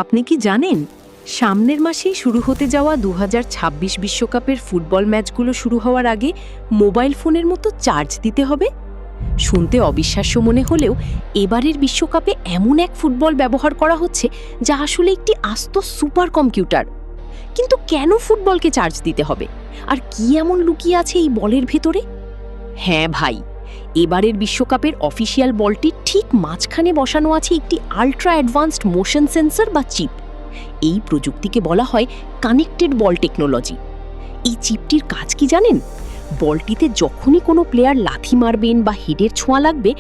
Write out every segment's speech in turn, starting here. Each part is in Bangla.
আপনি কি জানেন সামনের মাসেই শুরু হতে যাওয়া 2026 বিশ্বকাপের ফুটবল ম্যাচগুলো শুরু হওয়ার আগে মোবাইল ফোনের মতো চার্জ দিতে হবে? শুনতে অবিশ্বাস্য মনে হলেও এবারের বিশ্বকাপে এমন এক ফুটবল ব্যবহার করা হচ্ছে যা আসলে একটি আস্ত সুপার কম্পিউটার। কিন্তু কেন ফুটবলকে চার্জ দিতে হবে, আর কি এমন লুকিয়ে আছে এই বলের ভেতরে? হ্যাঁ ভাই, এবারের বিশ্বকাপের অফিসিয়াল বলটির ঠিক মাঝখানে বসানো আছে একটি আল্ট্রা অ্যাডভান্সড মোশন সেন্সর বা চিপ। এই প্রযুক্তিকে বলা হয় কানেক্টেড বল টেকনোলজি। এই চিপটির কাজ কি জানেন? বলটিতে যখনই কোনো প্লেয়ার লাথি মারবেন বা হেডের ছোঁয়া লাগবে,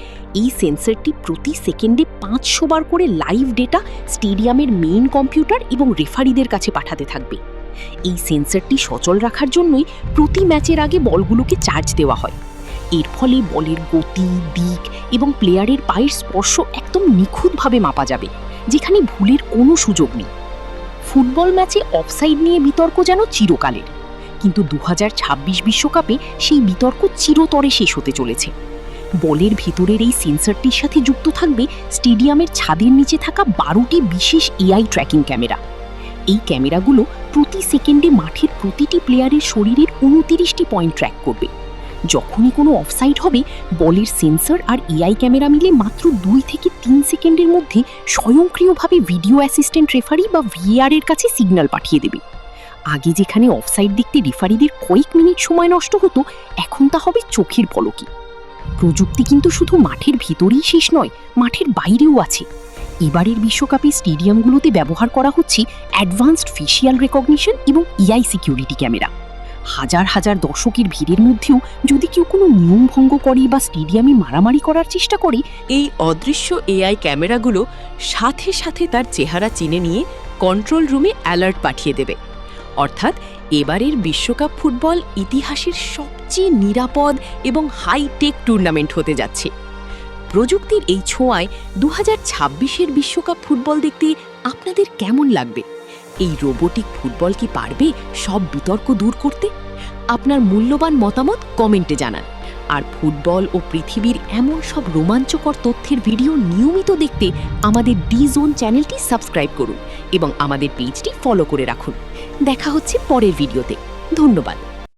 এই সেন্সরটি প্রতি সেকেন্ডে 500 বার করে লাইভ ডেটা স্টেডিয়ামের মেইন কম্পিউটার এবং রেফারিদের কাছে পাঠাতে থাকবে। এই সেন্সরটি সচল রাখার জন্যই প্রতি ম্যাচের আগে বলগুলোকে চার্জ দেওয়া হয়। এর ফলে বলের গতি, দিক এবং প্লেয়ারের পায়ের স্পর্শ একদম নিখুঁতভাবে মাপা যাবে, যেখানে ভুলের কোনো সুযোগ নেই। ফুটবল ম্যাচে অফসাইড নিয়ে বিতর্ক যেন চিরকালের, কিন্তু 2026 বিশ্বকাপে সেই বিতর্ক চিরতরে শেষ হতে চলেছে। বলের ভেতরের এই সেন্সরটির সাথে যুক্ত থাকবে স্টেডিয়ামের ছাদের নিচে থাকা 12টি বিশেষ এআই ট্র্যাকিং ক্যামেরা। এই ক্যামেরাগুলো প্রতি সেকেন্ডে মাঠের প্রতিটি প্লেয়ারের শরীরের 29টি পয়েন্ট ট্র্যাক করবে। যখনই কোনো অফসাইড হবে, বলের সেন্সর আর এআই ক্যামেরা মিলে মাত্র 2 থেকে 3 সেকেন্ডের মধ্যে স্বয়ংক্রিয়ভাবে ভিডিও অ্যাসিস্ট্যান্ট রেফারি বা ভিএআর এর কাছে সিগন্যাল পাঠিয়ে দেবে। আগে যেখানে অফসাইড দেখতে রেফারিদের কয়েক মিনিট সময় নষ্ট হতো, এখন তা হবে চোখের পলকে। প্রযুক্তি কিন্তু শুধু মাঠের ভিতরেই শেষ নয়, মাঠের বাইরেও আছে। এবারের বিশ্বকাপে স্টেডিয়ামগুলোতে ব্যবহার করা হচ্ছে অ্যাডভান্সড ফেশিয়াল রেকগনিশন এবং এআই সিকিউরিটি ক্যামেরা। হাজার হাজার দর্শকের ভিড়ের মধ্যেও যদি কেউ কোনো নিয়ম ভঙ্গ করে বা স্টেডিয়ামে মারামারি করার চেষ্টা করে, এই অদৃশ্য এআই ক্যামেরাগুলো সাথে সাথে তার চেহারা চিনে নিয়ে কন্ট্রোল রুমে অ্যালার্ট পাঠিয়ে দেবে। অর্থাৎ এবারের বিশ্বকাপ ফুটবল ইতিহাসের সবচেয়ে নিরাপদ এবং হাইটেক টুর্নামেন্ট হতে যাচ্ছে। প্রযুক্তির এই ছোঁয়ায় 2026-এর বিশ্বকাপ ফুটবল দেখতে আপনাদের কেমন লাগবে? এই রোবোটিক ফুটবল কি পারবে সব বিতর্ক দূর করতে? আপনার মূল্যবান মতামত কমেন্টে জানান। আর ফুটবল ও পৃথিবীর এমন সব রোমাঞ্চকর তথ্যের ভিডিও নিয়মিত দেখতে আমাদের ডি-জোন চ্যানেলটি সাবস্ক্রাইব করুন এবং আমাদের পেজটি ফলো করে রাখুন। দেখা হচ্ছে পরের ভিডিওতে। ধন্যবাদ।